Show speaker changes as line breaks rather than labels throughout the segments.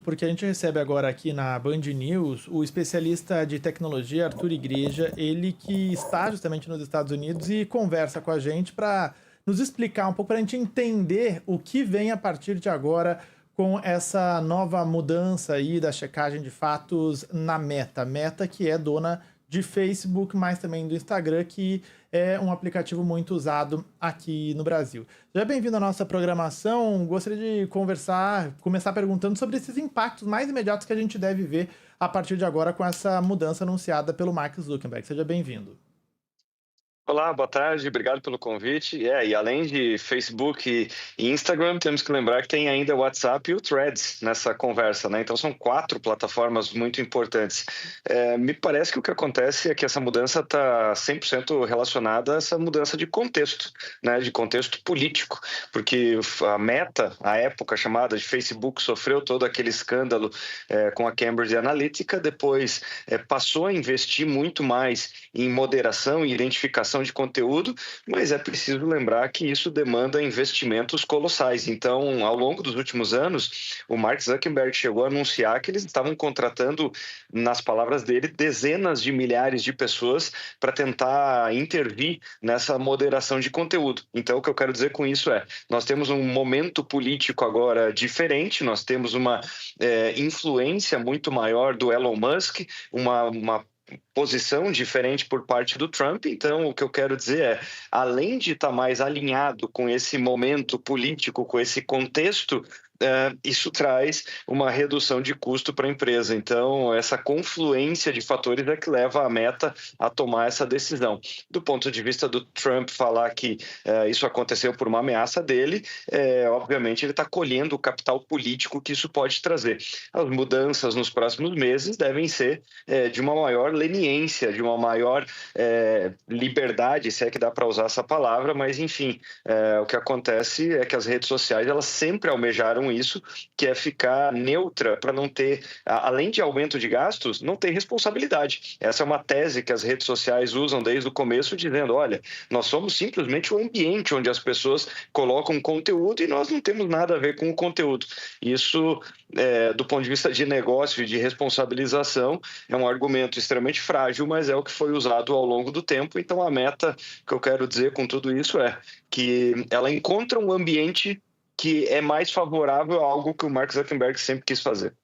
porque a gente recebe agora aqui na Band News o especialista de tecnologia Arthur Igreja, ele que está justamente nos Estados Unidos e conversa com a gente para nos explicar um pouco, para a gente entender o que vem a partir de agora com essa nova mudança aí da checagem de fatos na Meta. Meta que é dona de Facebook, mas também do Instagram, que é um aplicativo muito usado aqui no Brasil. Já bem-vindo à nossa programação. Gostaria de começar perguntando sobre esses impactos mais imediatos que a gente deve ver a partir de agora com essa mudança anunciada pelo Mark Zuckerberg. Seja bem-vindo.
Olá, boa tarde, obrigado pelo convite. E além de Facebook e Instagram, temos que lembrar que tem ainda o WhatsApp e o Threads nessa conversa, né? Então são 4 plataformas muito importantes. Me parece que o que acontece é que essa mudança está 100% relacionada a essa mudança de contexto, né? De contexto político, porque a Meta, à época chamada de Facebook, sofreu todo aquele escândalo com a Cambridge Analytica, depois passou a investir muito mais em moderação e identificação de conteúdo, mas é preciso lembrar que isso demanda investimentos colossais. Então, ao longo dos últimos anos, o Mark Zuckerberg chegou a anunciar que eles estavam contratando, nas palavras dele, dezenas de milhares de pessoas para tentar intervir nessa moderação de conteúdo. Então, o que eu quero dizer com isso nós temos um momento político agora diferente, nós temos uma influência muito maior do Elon Musk, uma posição diferente por parte do Trump. Então, o que eu quero dizer além de estar mais alinhado com esse momento político, com esse contexto, isso traz uma redução de custo para a empresa. Então, essa confluência de fatores é que leva a Meta a tomar essa decisão. Do ponto de vista do Trump falar que isso aconteceu por uma ameaça dele, obviamente ele está colhendo o capital político que isso pode trazer. As mudanças nos próximos meses devem ser de uma maior leniência, de uma maior liberdade, se é que dá para usar essa palavra, mas enfim, o que acontece é que as redes sociais elas sempre almejaram isso, que é ficar neutra para não ter, além de aumento de gastos, não ter responsabilidade. Essa é uma tese que as redes sociais usam desde o começo, dizendo, olha, nós somos simplesmente o ambiente onde as pessoas colocam conteúdo e nós não temos nada a ver com o conteúdo. Isso, do ponto de vista de negócio e de responsabilização, é um argumento extremamente frágil, mas é o que foi usado ao longo do tempo. Então, a Meta, que eu quero dizer com tudo isso que ela encontra um ambiente que é mais favorável a algo que o Mark Zuckerberg sempre quis fazer.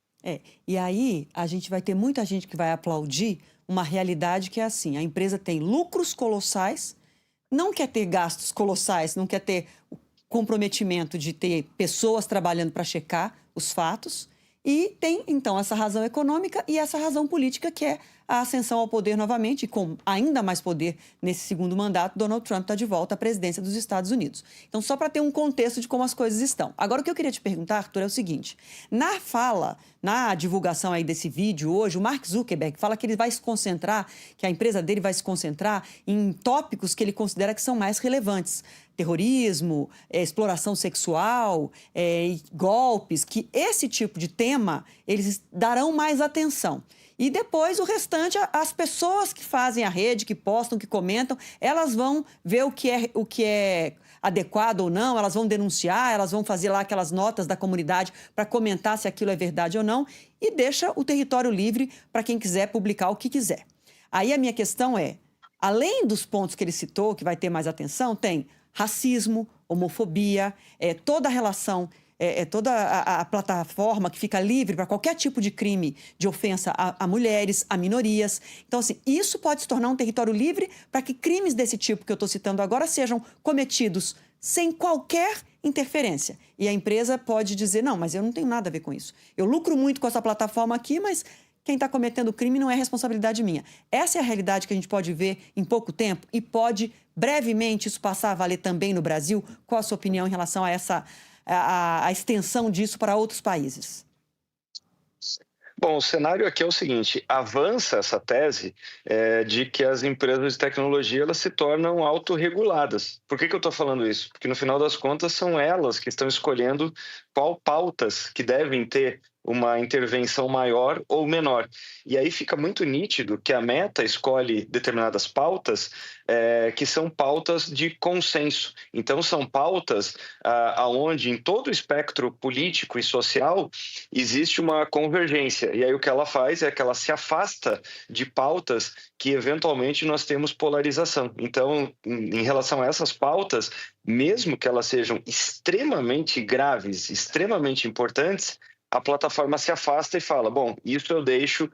E aí a gente vai ter muita gente que vai aplaudir uma realidade que é assim, a empresa tem lucros colossais, não quer ter gastos colossais, não quer ter o comprometimento de ter pessoas trabalhando para checar os fatos, e tem, então, essa razão econômica e essa razão política, que é a ascensão ao poder novamente, e com ainda mais poder nesse segundo mandato, Donald Trump está de volta à presidência dos Estados Unidos. Então, só para ter um contexto de como as coisas estão. Agora, o que eu queria te perguntar, Arthur, é o seguinte. Na fala, na divulgação aí desse vídeo hoje, o Mark Zuckerberg fala que ele vai se concentrar, que a empresa dele vai se concentrar em tópicos que ele considera que são mais relevantes. Terrorismo, exploração sexual, golpes, que esse tipo de tema eles darão mais atenção. E depois o restante, as pessoas que fazem a rede, que postam, que comentam, elas vão ver o que é adequado ou não, elas vão denunciar, elas vão fazer lá aquelas notas da comunidade para comentar se aquilo é verdade ou não, e deixa o território livre para quem quiser publicar o que quiser. Aí a minha questão além dos pontos que ele citou, que vai ter mais atenção, tem racismo, homofobia, toda a relação, toda a plataforma que fica livre para qualquer tipo de crime de ofensa a mulheres, a minorias. Então, assim, isso pode se tornar um território livre para que crimes desse tipo que eu estou citando agora sejam cometidos sem qualquer interferência. E a empresa pode dizer, não, mas eu não tenho nada a ver com isso. Eu lucro muito com essa plataforma aqui, mas quem está cometendo crime não é responsabilidade minha. Essa é a realidade que a gente pode ver em pouco tempo e pode brevemente isso passar a valer também no Brasil. Qual a sua opinião em relação a a extensão disso para outros países?
Bom, o cenário aqui é o seguinte, avança essa tese de que as empresas de tecnologia elas se tornam autorreguladas. Por que eu estou falando isso? Porque no final das contas são elas que estão escolhendo qual pautas que devem ter uma intervenção maior ou menor. E aí fica muito nítido que a Meta escolhe determinadas pautas que são pautas de consenso. Então, são pautas onde, em todo o espectro político e social, existe uma convergência. E aí o que ela faz é que ela se afasta de pautas que, eventualmente, nós temos polarização. Então, em relação a essas pautas, mesmo que elas sejam extremamente graves, extremamente importantes, a plataforma se afasta e fala, bom, isso eu deixo,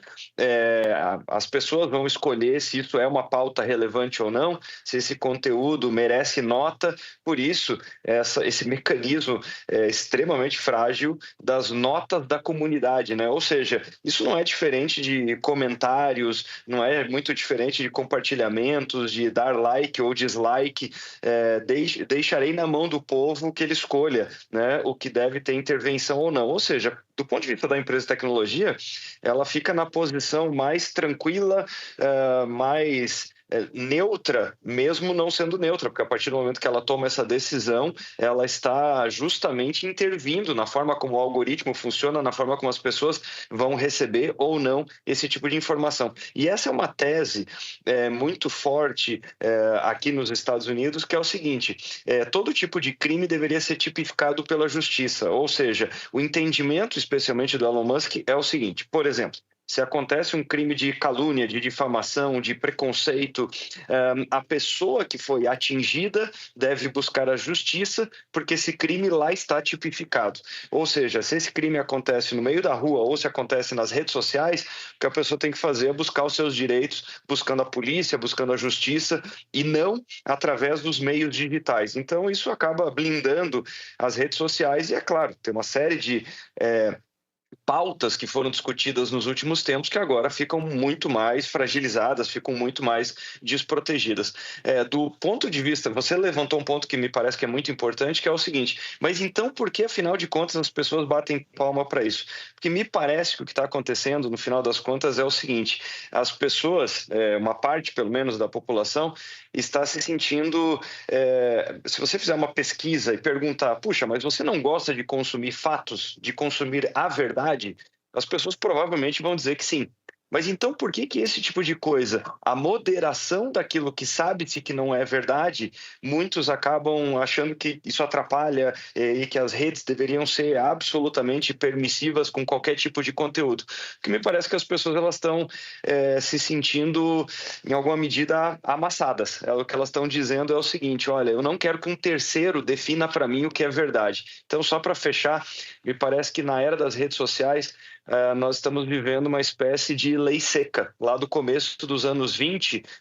as pessoas vão escolher se isso é uma pauta relevante ou não, se esse conteúdo merece nota, por isso esse mecanismo extremamente frágil das notas da comunidade, né? Ou seja, isso não é diferente de comentários, não é muito diferente de compartilhamentos, de dar like ou dislike, deixarei na mão do povo que ele escolha, né, o que deve ter intervenção ou não, ou seja, do ponto de vista da empresa de tecnologia, ela fica na posição mais tranquila, mais neutra, mesmo não sendo neutra, porque a partir do momento que ela toma essa decisão, ela está justamente intervindo na forma como o algoritmo funciona, na forma como as pessoas vão receber ou não esse tipo de informação. E essa é uma tese muito forte aqui nos Estados Unidos, que é o seguinte, todo tipo de crime deveria ser tipificado pela justiça, ou seja, o entendimento, especialmente do Elon Musk, é o seguinte, por exemplo, se acontece um crime de calúnia, de difamação, de preconceito, a pessoa que foi atingida deve buscar a justiça, porque esse crime lá está tipificado. Ou seja, se esse crime acontece no meio da rua ou se acontece nas redes sociais, o que a pessoa tem que fazer é buscar os seus direitos, buscando a polícia, buscando a justiça, e não através dos meios digitais. Então, isso acaba blindando as redes sociais e, é claro, tem uma série de pautas que foram discutidas nos últimos tempos que agora ficam muito mais fragilizadas, ficam muito mais desprotegidas. Do ponto de vista, você levantou um ponto que me parece que é muito importante, que é o seguinte, mas então por que, afinal de contas, as pessoas batem palma para isso? Porque me parece que o que está acontecendo, no final das contas, é o seguinte, as pessoas, uma parte, pelo menos, da população, está se sentindo... se você fizer uma pesquisa e perguntar, puxa, mas você não gosta de consumir fatos, de consumir a verdade? As pessoas provavelmente vão dizer que sim. Mas então por que esse tipo de coisa, a moderação daquilo que sabe-se que não é verdade, muitos acabam achando que isso atrapalha e que as redes deveriam ser absolutamente permissivas com qualquer tipo de conteúdo? Porque me parece que as pessoas elas estão se sentindo, em alguma medida, amassadas. O que elas estão dizendo é o seguinte, olha, eu não quero que um terceiro defina para mim o que é verdade. Então, só para fechar, me parece que na era das redes sociais, nós estamos vivendo uma espécie de lei seca, lá do começo dos anos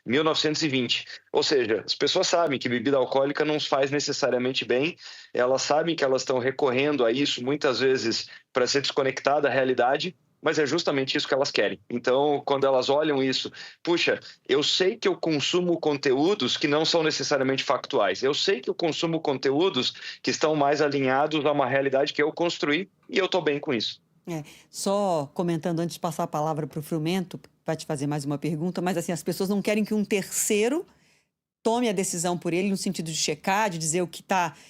1920. Ou seja, as pessoas sabem que bebida alcoólica não faz necessariamente bem, elas sabem que elas estão recorrendo a isso muitas vezes para ser desconectada da realidade, mas é justamente isso que elas querem. Então, quando elas olham isso, puxa, eu sei que eu consumo conteúdos que não são necessariamente factuais, eu sei que eu consumo conteúdos que estão mais alinhados a uma realidade que eu construí e eu estou bem com isso.
Só comentando antes de passar a palavra para o Frumento, vai te fazer mais uma pergunta, mas assim, as pessoas não querem que um terceiro tome a decisão por ele no sentido de checar, de dizer o que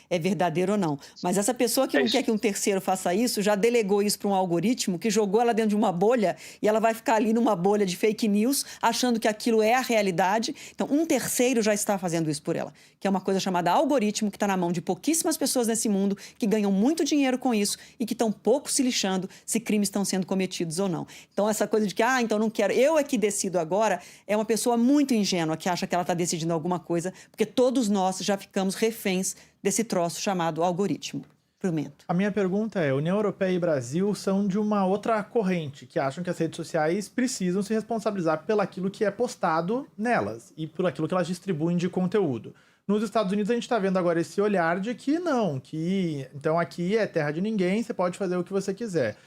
é verdadeiro ou não. Mas essa pessoa que não quer que um terceiro faça isso, já delegou isso para um algoritmo que jogou ela dentro de uma bolha e ela vai ficar ali numa bolha de fake news, achando que aquilo é a realidade. Então, um terceiro já está fazendo isso por ela, que é uma coisa chamada algoritmo, que está na mão de pouquíssimas pessoas nesse mundo, que ganham muito dinheiro com isso e que estão pouco se lixando se crimes estão sendo cometidos ou não. Então, essa coisa de que, então não quero, eu é que decido agora, é uma pessoa muito ingênua que acha que ela está decidindo alguma coisa, porque todos nós já ficamos reféns desse troço chamado algoritmo. Frumento.
A minha pergunta é, União Europeia e Brasil são de uma outra corrente, que acham que as redes sociais precisam se responsabilizar pelaquilo que é postado nelas e por aquilo que elas distribuem de conteúdo. Nos Estados Unidos a gente está vendo agora esse olhar de que não, que então aqui é terra de ninguém, você pode fazer o que você quiser.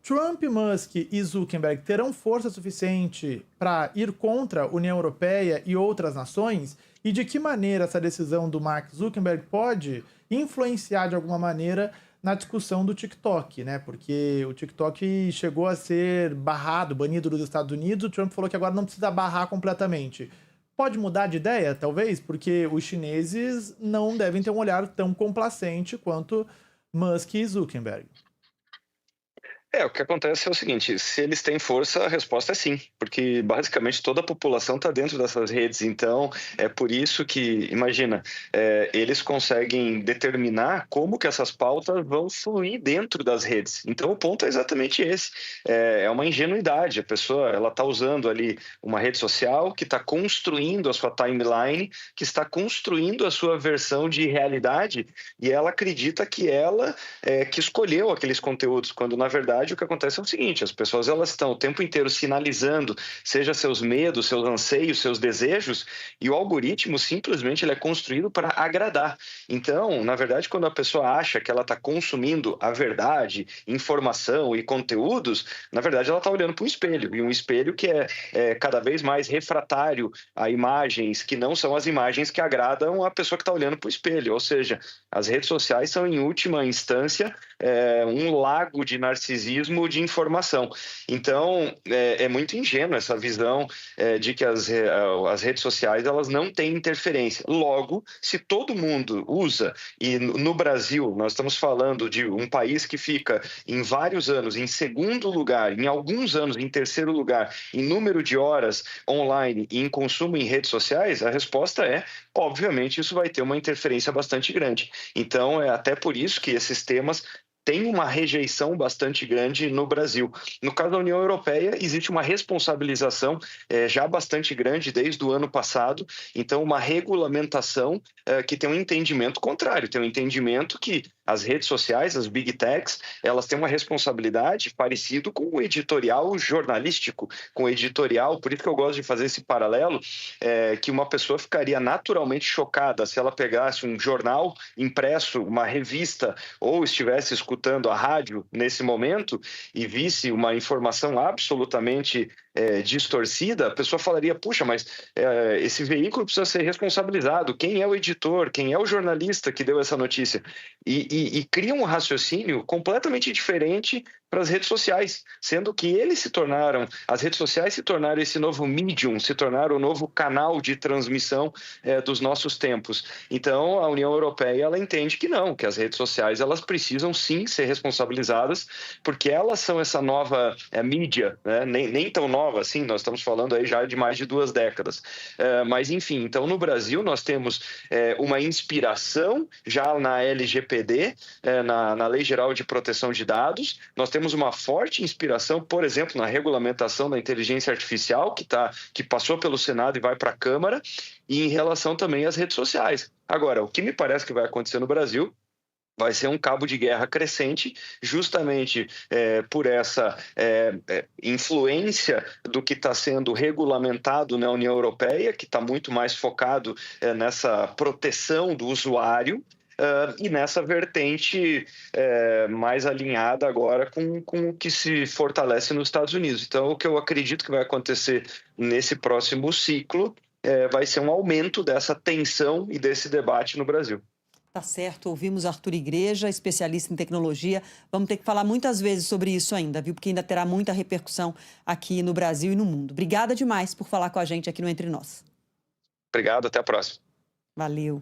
Trump, Musk e Zuckerberg terão força suficiente para ir contra a União Europeia e outras nações? E de que maneira essa decisão do Mark Zuckerberg pode influenciar de alguma maneira na discussão do TikTok, né? Porque o TikTok chegou a ser barrado, banido dos Estados Unidos, o Trump falou que agora não precisa barrar completamente. Pode mudar de ideia, talvez? Porque os chineses não devem ter um olhar tão complacente quanto Musk e Zuckerberg.
O que acontece é o seguinte, se eles têm força, a resposta é sim, porque basicamente toda a população está dentro dessas redes, então é por isso que, imagina, eles conseguem determinar como que essas pautas vão fluir dentro das redes. Então o ponto é exatamente esse, é uma ingenuidade, a pessoa ela está usando ali uma rede social que está construindo a sua timeline, que está construindo a sua versão de realidade e ela acredita que ela que escolheu aqueles conteúdos, quando na verdade o que acontece é o seguinte, as pessoas elas estão o tempo inteiro sinalizando, seja seus medos, seus anseios, seus desejos, e o algoritmo simplesmente ele é construído para agradar. Então, na verdade, quando a pessoa acha que ela está consumindo a verdade, informação e conteúdos, na verdade ela está olhando para um espelho, e um espelho que é cada vez mais refratário a imagens que não são as imagens que agradam a pessoa que está olhando para o espelho, ou seja, as redes sociais são, em última instância, um lago de narcisismo de informação. Então, é muito ingênua essa visão de que as redes sociais elas não têm interferência. Logo, se todo mundo usa, e no Brasil nós estamos falando de um país que fica em vários anos em segundo lugar, em alguns anos em terceiro lugar, em número de horas online e em consumo em redes sociais, a resposta obviamente, isso vai ter uma interferência bastante grande. Então, é até por isso que esses temas tem uma rejeição bastante grande no Brasil. No caso da União Europeia, existe uma responsabilização já bastante grande desde o ano passado, então uma regulamentação que tem um entendimento contrário, tem um entendimento que as redes sociais, as big techs, elas têm uma responsabilidade parecido com o editorial jornalístico, com o editorial, por isso que eu gosto de fazer esse paralelo, que uma pessoa ficaria naturalmente chocada se ela pegasse um jornal impresso, uma revista, ou estivesse escutando a rádio nesse momento e visse uma informação absolutamente distorcida, a pessoa falaria, puxa, mas esse veículo precisa ser responsabilizado, quem é o editor, quem é o jornalista que deu essa notícia? E cria um raciocínio completamente diferente para as redes sociais, sendo que as redes sociais se tornaram esse novo medium, se tornaram o novo canal de transmissão dos nossos tempos. Então, a União Europeia, ela entende que não, que as redes sociais, elas precisam sim ser responsabilizadas, porque elas são essa nova mídia, né? Nem tão nova assim, nós estamos falando aí já de mais de 2 décadas. Mas, enfim, então no Brasil nós temos uma inspiração já na LGPD, na Lei Geral de Proteção de Dados, nós temos uma forte inspiração, por exemplo, na regulamentação da inteligência artificial, que passou pelo Senado e vai para a Câmara, e em relação também às redes sociais. Agora, o que me parece que vai acontecer no Brasil vai ser um cabo de guerra crescente, justamente por essa influência do que está sendo regulamentado na União Europeia, que está muito mais focado nessa proteção do usuário, e nessa vertente mais alinhada agora com o que se fortalece nos Estados Unidos. Então, o que eu acredito que vai acontecer nesse próximo ciclo vai ser um aumento dessa tensão e desse debate no Brasil.
Tá certo, ouvimos Arthur Igreja, especialista em tecnologia. Vamos ter que falar muitas vezes sobre isso ainda, viu? Porque ainda terá muita repercussão aqui no Brasil e no mundo. Obrigada demais por falar com a gente aqui no Entre Nós.
Obrigado, até a próxima.
Valeu.